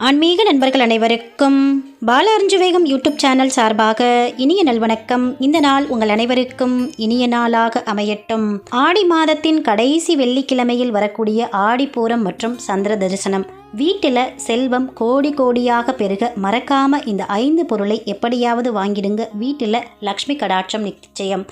ஆன்மீக நண்பர்கள் அனைவருக்கும் பால அறிஞ்சுவேகம் யூடியூப் சேனல் சார்பாக இனிய நல்வணக்கம். இந்த நாள் உங்கள் அனைவருக்கும் இனிய நாளாக அமையட்டும். ஆடி மாதத்தின் கடைசி வெள்ளிக்கிழமையில் வரக்கூடிய ஆடிப்பூரம் மற்றும் சந்திர தரிசனம். வீட்டில் செல்வம் கோடி கோடியாக பெருக மறக்காமல் இந்த 5 பொருளை எப்படியாவது வாங்கிடுங்க. வீட்டில் லக்ஷ்மி கடாட்சம் நிச்சயம்.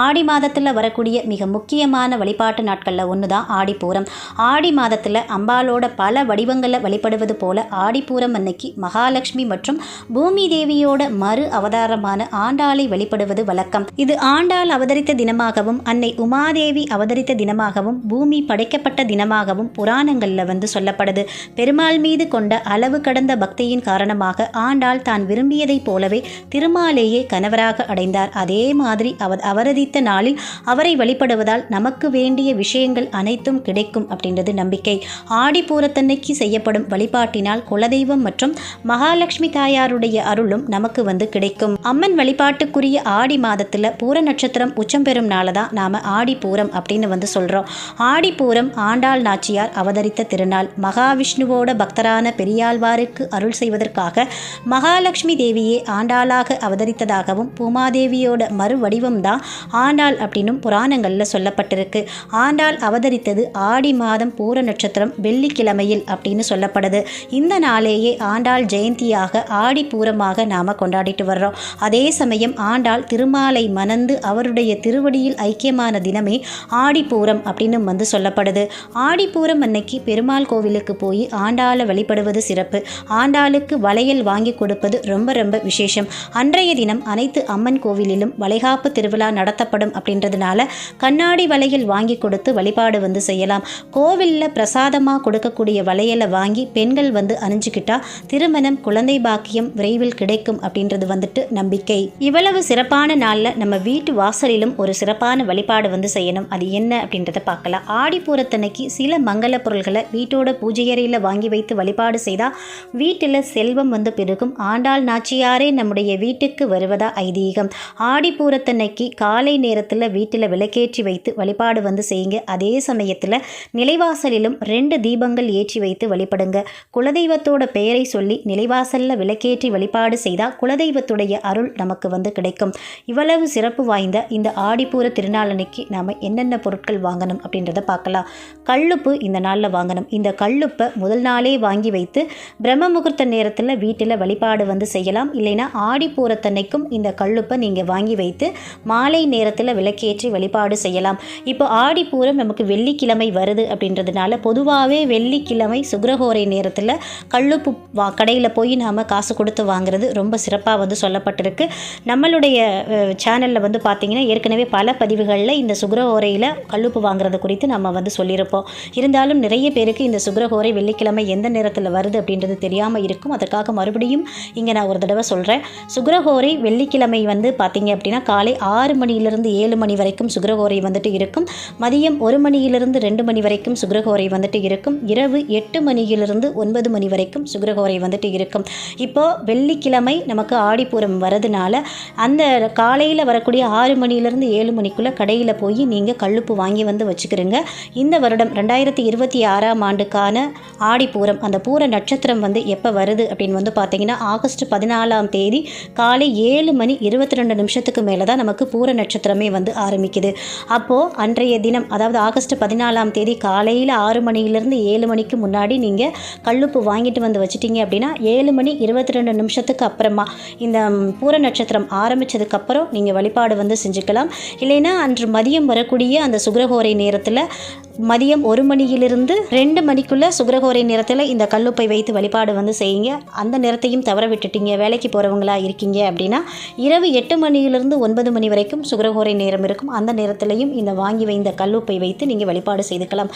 ஆடி மாதத்தில் வரக்கூடிய மிக முக்கியமான வழிபாட்டு நாட்களில் ஒன்று தான் ஆடிப்பூரம். ஆடி மாதத்தில் அம்பாலோட பல வடிவங்களில் வழிபடுவது போல ஆடிப்பூரம் அன்னைக்கு மகாலட்சுமி மற்றும் பூமி தேவியோட மறு அவதாரமான ஆண்டாளை வழிபடுவது வழக்கம். இது ஆண்டாள் அவதரித்த தினமாகவும் அன்னை உமாதேவி அவதரித்த தினமாகவும் பூமி படைக்கப்பட்ட தினமாகவும் புராணங்களில் சொல்லப்படுது. பெருமாள் மீது கொண்ட அளவு கடந்த பக்தியின் காரணமாக ஆண்டாள் தான் விரும்பியதைப் போலவே திருமாலேயே கணவராக அடைந்தார். அதே மாதிரி அவதரித்த நாளில் அவரை வழிபடுவதால் நமக்கு வேண்டிய விஷயங்கள் அனைத்தும் கிடைக்கும் அப்படின்றது நம்பிக்கை. ஆடிப்பூரத்தன்னைக்கு செய்யப்படும் வழிபாட்டினால் குலதெய்வம் மற்றும் மகாலட்சுமி தாயாருடைய அருளும் நமக்கு கிடைக்கும். அம்மன் வழிபாட்டுக்குரிய ஆடி மாதத்தில் பூர நட்சத்திரம் உச்சம் பெறும் நாளை தான் நாம் ஆடிப்பூரம் அப்படின்னு சொல்கிறோம். ஆடிப்பூரம் ஆண்டாள் நாச்சியார் அவதரித்த திருநாள். மகாவிஷ்ணுவோட பக்தரான பெரியாழ்வாருக்கு அருள் செய்வதற்காக மகாலட்சுமி தேவியே ஆண்டாளாக அவதரித்ததாகவும் பூமாதேவியோட மறு வடிவம் தான் ஆண்டாள் அப்படின்னும் புராணங்களில் சொல்லப்பட்டிருக்கு. ஆண்டாள் அவதரித்தது ஆடி மாதம் பூர நட்சத்திரம் வெள்ளிக்கிழமையில் அப்படின்னு சொல்லப்படுது. இந்த நாளேயே ஆண்டாள் ஜெயந்தியாக ஆடிப்பூரமாக நாம் கொண்டாடிட்டு வர்றோம். அதே சமயம் ஆண்டாள் திருமாலை மணந்து அவருடைய திருவடியில் ஐக்கியமான தினமே ஆடிப்பூரம் அப்படின்னு சொல்லப்படுது. ஆடிப்பூரம் அன்னைக்கு பெருமாள் கோவிலுக்கு போய் ஆண்டாளை வழிபடுவது சிறப்பு. ஆண்டாளுக்கு வளையல் வாங்கி கொடுப்பது ரொம்ப ரொம்ப விசேஷம். அன்றைய தினம் அனைத்து அம்மன் கோவிலிலும் வளைகாப்பு திருவிழா நடத்தப்படும் அப்படின்றதுனால கண்ணாடி வளையல் வாங்கி கொடுத்து வழிபாடு செய்யலாம். கோவிலில் பிரசாதமாக கொடுக்கக்கூடிய வளையலை வாங்கி பெண்கள் அணிஞ்சுக்கிட்டா திருமணம் குழந்தை பாக்கியம் விரைவில் கிடைக்கும் அப்படின்றது நம்பிக்கை. இவ்வளவு சிறப்பான நாளில் நம்ம வீட்டு வாசலிலும் ஒரு சிறப்பான வழிபாடு செய்யணும். அது என்ன அப்படின்றத பார்க்கலாம். ஆடிப்பூரத்தன்னைக்கு சில மங்கள பொருள்களை வீட்டோட பூஜையறையில் வாங்கி வைத்து வழிபாடு செய்தால் வீட்டில் செல்வம் பெருகும். ஆண்டாள் நாச்சியாரே நம்முடைய வீட்டுக்கு வருவதா ஐதீகம். ஆடிப்பூரத்தன்னைக்கு காலை நேரத்தில் வீட்டில் விளக்கேற்றி வைத்து வழிபாடு செய்யுங்க. அதே சமயத்தில் நிலைவாசலிலும் 2 தீபங்கள் ஏற்றி வைத்து வழிபடுங்க. குலதெய்வத்தோட பெயரை சொல்லி நிலைவாசலில் விளக்கேற்றி வழிபாடு செய்தால் குலதெய்வத்துடைய அருள் நமக்கு கிடைக்கும். இவ்வளவு சிறப்பு வாய்ந்த இந்த ஆடிப்பூர திருநாளன்னைக்கு நாம் என்னென்ன பொருட்கள் வாங்கணும் அப்படின்றத பார்க்கலாம். கல்லுப்பு இந்த நாளில் வாங்கணும். இந்த கல்லுப்பை முதல் நாளே வாங்கி வைத்து பிரம்ம முகூர்த்த நேரத்தில் வீட்டில் வழிபாடு செய்யலாம். இல்லைன்னா ஆடிப்பூரத்தன்னைக்கும் இந்த கல்லுப்பை நீங்கள் வாங்கி வைத்து மாலை நேரத்தில் விளக்கேற்றி வழிபாடு செய்யலாம். இப்போ ஆடிப்பூரம் நமக்கு வெள்ளிக்கிழமை வருது அப்படின்றதுனால பொதுவாகவே வெள்ளிக்கிழமை சுக்கிரஹோரை நேரத்தில் கல்லுப்பு கடையில் போய் நாம் காசு கொடுத்து வாங்குறது ரொம்ப சிறப்பாக சொல்லப்பட்டிருக்கு. நம்மளுடைய சேனலில் பார்த்தீங்கன்னா ஏற்கனவே பல பதிவுகளில் இந்த சுக்கிரஹோரையில் கல்லுப்பு வாங்குறது குறித்து நம்ம சொல்லியிருப்போம். இருந்தாலும் நிறைய பேருக்கு இந்த சுக்கிரஹோரை வெள்ளிக்கிழமை எந்த நேரத்தில் வருது அப்படின்றது தெரியாமல் இருக்கும். அதற்காக மறுபடியும் இங்கே நான் ஒரு தடவை சொல்கிறேன். சுக்கிரஹோரை வெள்ளிக்கிழமை பார்த்தீங்க அப்படின்னா காலை 6 மணியிலிருந்து 7 மணி வரைக்கும் சுக்கிரஹோரை இருக்கும். மதியம் 1 மணியிலிருந்து 2 மணி வரைக்கும் சுக்கிரஹோரை இருக்கும். இரவு 8 மணியிலிருந்து 9 மணி வரைக்கும் சுக்கிரஹோரை இருக்கும். இப்போது வெள்ளிக்கிழமை நமக்கு ஆடிப்பூரம் வரதுனால அந்த காலையில் வரக்கூடிய 6 மணியிலிருந்து 7 மணிக்குள்ளே கடையில் போய் நீங்கள் கல்லுப்பு வாங்கி வச்சுக்கிறீங்க. இந்த வருடம் 2026ஆம் ஆண்டுக்கான ஆடிப்பூரம் அந்த பூர நட்சத்திரம் எப்போ வருது அப்படின்னு பார்த்தீங்கன்னா ஆகஸ்ட் 14ஆம் தேதி காலை 7 மணி 22 நிமிஷத்துக்கு மேலே தான் நமக்கு பூர நட்சத்திரமே ஆரம்பிக்குது. அப்போது அன்றைய தினம் அதாவது ஆகஸ்ட் 14ஆம் தேதி காலையில் 6 மணியிலிருந்து 7 மணிக்கு முன்னாடி நீங்கள் கல்லுப்பு வாங்கிட்டு வச்சுட்டீங்க அப்படின்னா 7 மணி 22 நிமிஷத்துக்கு அப்புறமா இந்த பூர நட்சத்திரம் ஆரம்பித்ததுக்கப்புறம் நீங்கள் வழிபாடு செஞ்சுக்கலாம். இல்லைன்னா அன்று மதியம் வரக்கூடிய அந்த சுக்கிரஹோரை நேரத்தில் மதியம் 1 மணியிலிருந்து 2 மணிக்குள்ளே சுக்கிரஹோரை நேரத்தில் இந்த கல்லுப்பை வைத்து வழிபாடு செய்யுங்க. அந்த நேரத்தையும் தவற விட்டுட்டீங்க, வேலைக்கு போகிறவங்களா இருக்கீங்க அப்படின்னா இரவு 8 மணியிலிருந்து 9 மணி வரைக்கும் சுக்கிரஹோரை நேரம் இருக்கும். அந்த நேரத்திலையும் இந்த வாங்கி வைத்த கல்லுப்பை வைத்து நீங்கள் வழிபாடு செய்துக்கலாம்.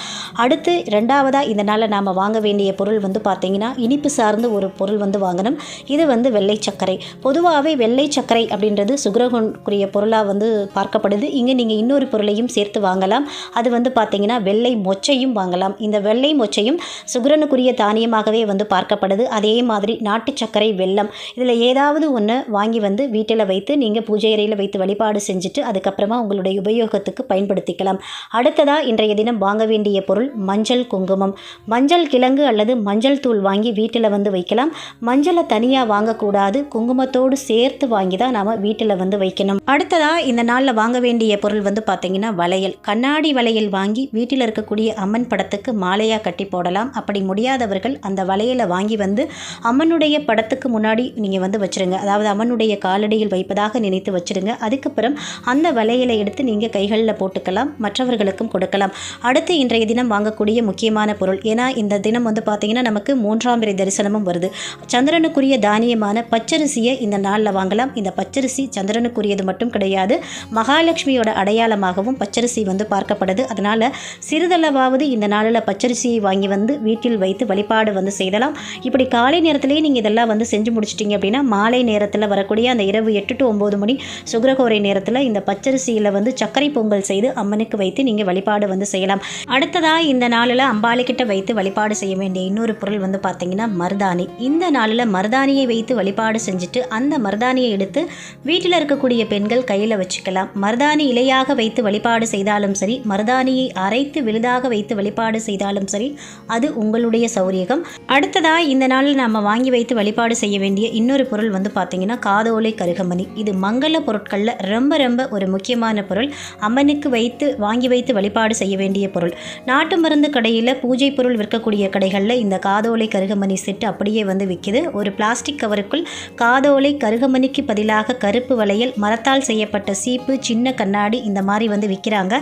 அடுத்து 2ஆவதாக இந்த நாளில் நாம் வாங்க வேண்டிய பொருள் பார்த்தீங்கன்னா இனிப்பு சார்ந்த ஒரு பொருள் வாங்கணும். இது வெள்ளை சர்க்கரை. பொதுவாகவே வெள்ளை சர்க்கரை அப்படின்றது சுக்கிரஹோருக்குரிய பொருளாக பார்க்கப்படுது. இங்கே நீங்கள் இன்னொரு பொருளையும் சேர்த்து வாங்கலாம். அது பார்த்தீங்கன்னா வெள்ளை மொச்சையும் வாங்கலாம். இந்த வெள்ளை மொச்சையும் சுக்கிரனுக்குரிய தானியமாகவே வந்து பார்க்கப்படுது. அதே மாதிரி நாட்டு சர்க்கரை, வெல்லம் இதில் ஏதாவது ஒன்று வாங்கி வந்து வீட்டில் வைத்து நீங்கள் பூஜை அறையில் வைத்து வழிபாடு செஞ்சுட்டு அதுக்கப்புறமா உங்களுடைய உபயோகத்துக்கு பயன்படுத்திக்கலாம். அடுத்ததாக இன்றைய தினம் வாங்க வேண்டிய பொருள் மஞ்சள், குங்குமம். மஞ்சள் கிழங்கு அல்லது மஞ்சள் தூள் வாங்கி வீட்டில் வந்து வைக்கலாம். மஞ்சளை தனியாக வாங்கக்கூடாது, குங்குமத்தோடு சேர்த்து வாங்கி தான் நாம் வீட்டில் வந்து வைக்கணும். அடுத்ததாக இந்த நாளில் வாங்க வேண்டிய பொருள் வந்து பார்த்திங்கன்னா வளையல். கண்ணாடி வளையல் வாங்கி வீட்டில் இருக்கக்கூடிய அம்மன் படத்துக்கு மாலையாக கட்டி போடலாம். அப்படி முடியாதவர்கள் அந்த வளையலை வாங்கி வந்து அம்மனுடைய படத்துக்கு முன்னாடி நீங்கள் வந்து வச்சுருங்க. அதாவது அம்மனுடைய காலடியில் வைப்பதாக நினைத்து வச்சுருங்க. அதுக்கப்புறம் அந்த வளையலை எடுத்து நீங்கள் கைகளில் போட்டுக்கலாம், மற்றவர்களுக்கும் கொடுக்கலாம். அடுத்து இன்றைய தினம் வாங்கக்கூடிய முக்கியமான பொருள், ஏன்னா இந்த தினம் வந்து பார்த்திங்கன்னா நமக்கு 3ஆம் பிறை தரிசனமும் வருது. சந்திரனுக்குரிய தானியமான பச்சரிசியை இந்த நாளில் வாங்கலாம். இந்த பச்சரிசி சந்திரனுக்குரியது மட்டும் கிடையாது, மகாலட்சுமியோட அடையாளமாகவும் பச்சரிசி வந்து பார்க்கப்படுது. அதனால் சிறிதளவாவது இந்த நாளில் பச்சரிசியை வாங்கி வந்து வீட்டில் வைத்து வழிபாடு வந்து செய்யலாம். இப்படி காலை நேரத்திலேயே நீங்கள் இதெல்லாம் வந்து செஞ்சு முடிச்சிட்டிங்க அப்படின்னா மாலை நேரத்தில் வரக்கூடிய அந்த இரவு 8 to 9 மணி சுக்கிரகோரை நேரத்தில் இந்த பச்சரிசியில் வந்து சர்க்கரை பொங்கல் செய்து அம்மனுக்கு வைத்து நீங்கள் வழிபாடு வந்து செய்யலாம். அடுத்ததாக இந்த நாளில் அம்பாளுக்கிட்ட வைத்து வழிபாடு செய்ய வேண்டிய இன்னொரு பொருள் வந்து பார்த்திங்கன்னா மருதாணி. இந்த நாளில் மருதாணியை வைத்து வழிபாடு செஞ்சுட்டு அந்த மருதாணியை எடுத்து வீட்டில் இருக்கக்கூடிய பெண்கள் கையில் வச்சுக்கலாம். மருதாணி இலையாக வைத்து வழிபாடு செய்தாலும் சரி, மருதாணியை அரைத்து விழுதாக வைத்து வழிபாடு செய்தாலும் சரி, அது உங்களுடைய சௌரியகம். அடுத்ததாக இந்த நாளில் நம்ம வாங்கி வைத்து வழிபாடு செய்ய வேண்டிய இன்னொரு பொருள் வந்து பார்த்திங்கன்னா காதோலை கருகமணி. இது மங்கள பொருட்களில் ரொம்ப ரொம்ப ஒரு முக்கியமான பொருள். அம்மனுக்கு வைத்து வாங்கி வைத்து வழிபாடு செய்ய வேண்டிய பொருள். நாட்டு மருந்து கடையில் பூஜை பொருள் விற்கக்கூடிய கடைகளில் இந்த காதோலை கருகமணி செட்டு அப்படியே வந்து விற்கிது. ஒரு பிளாஸ்டிக் கவருக்குள் காதோலை கருகமணிக்கு பதிலாக கருப்பு வளையல், மரத்தால் செய்யப்பட்ட சீப்பு, சின்ன கண்ணாடி இந்த மாதிரி வந்து விற்கிறாங்க.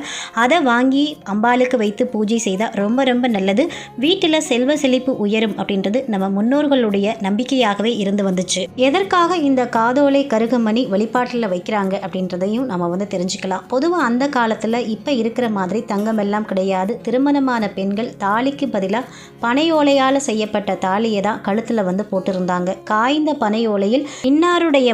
அதை வாங்கி அம்பாளுக்கு வைத்து பூஜை செய்தால் ரொம்ப ரொம்ப நல்லது. வீட்டில் செல்வ செழிப்பு உயரும் அப்படின்றது நம்ம முன்னோர்களுடைய நம்பிக்கையாகவே இருந்து வந்துச்சு. எதற்காக இந்த காதோலை கருகமணி வழிபாட்டில் வைக்கிறாங்க அப்படின்றதையும் நம்ம வந்து தெரிஞ்சுக்கலாம். பொதுவாக அந்த காலத்தில் இப்போ இருக்கிற மாதிரி தங்கம் எல்லாம் கிடையாது. திருமணமான பெண்கள் தாலிக்கு பதிலாக பனையோலையால் செய்யப்பட்ட தாலியை தான் கழுத்தில் வந்து போட்டிருந்தாங்க. காய்ந்த பனையோலையில் இன்னாருடைய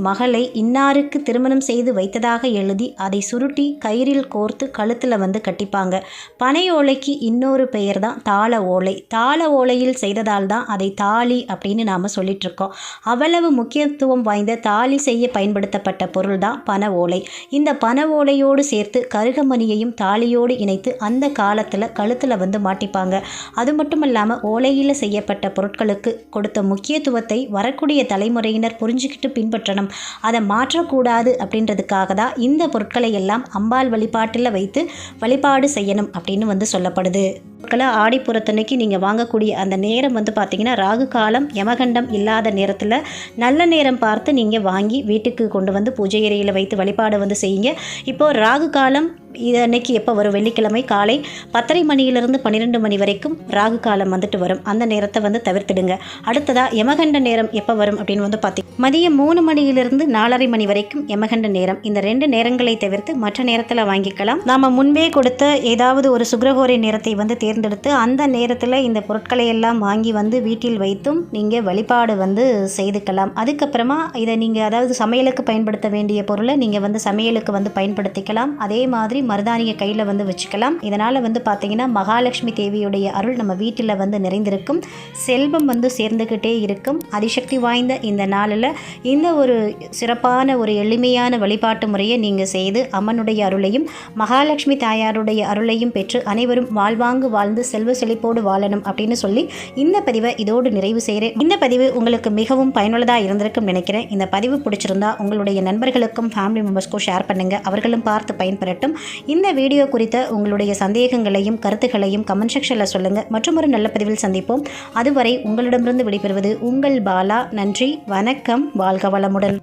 மகளை இன்னாருக்கு திருமணம் செய்து வைத்ததாக எழுதி அதை சுருட்டி கயிறில் கோர்த்து கழுத்தில் வந்து கட்டிப்பாங்க. பனையோலைக்கு இன்னொரு பெயர் தான் தாள ஓலை. தாள ஓலையில் செய்ததால் தான் அதை தாலி அப்படின்னு நாம் சொல்லிட்டு இருக்கோம். அவ்வளவு முக்கியத்துவம் வாய்ந்த தாலி செய்ய பயன்படுத்தப்பட்ட பொருள் தான் பனை ஓலை. இந்த பனை ஓலையோடு சேர்த்து கருகமணியையும் தாலியோடு இணைத்து அந்த காலத்தில் கழுத்தில் வந்து மாட்டிப்பாங்க. அது மட்டும் இல்லாமல் ஓலையில் செய்யப்பட்ட பொருட்களுக்கு கொடுத்த முக்கியத்துவத்தை வரக்கூடிய தலைமுறையினர் புரிஞ்சுக்கிட்டு பின்பற்றணும். அதை மாற்றக்கூடாது அப்படின்றதுக்காக தான் இந்த பொருட்களை எல்லாம் அம்பாள் வழிபாட்டில் வைத்து வழிபாடு செய்யணும் அப்படின்னு வந்து சொல்லப்படுது. ஆடிப்புறத்தன்னைக்கு நீங்கள் வாங்கக்கூடிய அந்த நேரம் வந்து பார்த்திங்கன்னா ராகு காலம், யமகண்டம் இல்லாத நேரத்தில் நல்ல நேரம் பார்த்து நீங்கள் வாங்கி வீட்டுக்கு கொண்டு வந்து பூஜை அறையில் வைத்து வழிபாடு வந்து செய்யுங்க. இப்போது ராகு காலம் இது அன்னைக்கு எப்போ வரும்? வெள்ளிக்கிழமை காலை 10:30 மணியிலிருந்து 12 மணி வரைக்கும் ராகு காலம் வந்துட்டு வரும். அந்த நேரத்தை வந்து தவிர்த்துடுங்க. அடுத்ததாக யமகண்ட நேரம் எப்போ வரும் அப்படின்னு வந்து பார்த்திங்கன்னா மதியம் 3 மணியிலிருந்து 4:30 மணி வரைக்கும் யமகண்ட நேரம். இந்த 2 நேரங்களை தவிர்த்து மற்ற நேரத்தில் வாங்கிக்கலாம். நாம் முன்பே கொடுத்த ஏதாவது ஒரு சுக்கிரகோரை நேரத்தை வந்து தேர்ந்தெடுத்து அந்த நேரத்தில் இந்த பொருட்களை எல்லாம் வாங்கி வந்து வீட்டில் வைத்தும் நீங்கள் வழிபாடு வந்து செய்துக்கலாம். அதுக்கப்புறமா இதை நீங்கள் அதாவது சமையலுக்கு பயன்படுத்த வேண்டிய பொருளை நீங்கள் வந்து சமையலுக்கு வந்து பயன்படுத்திக்கலாம். அதே மாதிரி மருதாணியை கையில் வந்து வச்சுக்கலாம். இதனால் வந்து பார்த்திங்கன்னா மகாலட்சுமி தேவியுடைய அருள் நம்ம வீட்டில் வந்து நிறைந்திருக்கும். செல்வம் வந்து சேர்ந்துக்கிட்டே இருக்கும். அதிசக்தி வாய்ந்த இந்த நாளில் இந்த ஒரு சிறப்பான ஒரு எளிமையான வழிபாட்டு முறையை நீங்கள் செய்து அம்மனுடைய அருளையும் மகாலட்சுமி தாயாருடைய அருளையும் பெற்று அனைவரும் வாழ்வாங்கு வாழ்ந்து செல்வ செழிப்போடு வாழணும் அப்படின்னு சொல்லி இந்த பதிவை இதோடு நிறைவு செய்கிறேன். இந்த பதிவு உங்களுக்கு மிகவும் பயனுள்ளதாக இருந்திருக்கும் நினைக்கிறேன். இந்த பதிவு பிடிச்சிருந்தா உங்களுடைய நண்பர்களுக்கும் ஃபேமிலி மெம்பர்ஸ்க்கும் ஷேர் பண்ணுங்கள். அவர்களும் பார்த்து பயன்பெறட்டும். இந்த வீடியோ குறித்த உங்களுடைய சந்தேகங்களையும் கருத்துக்களையும் கமெண்ட் செக்ஷனில் சொல்லுங்கள். மற்றும் ஒரு நல்ல பதிவில் சந்திப்போம். அதுவரை உங்களிடமிருந்து விடைபெறுவது உங்கள் பாலா. நன்றி, வணக்கம், வாழ்க வளமுடன்.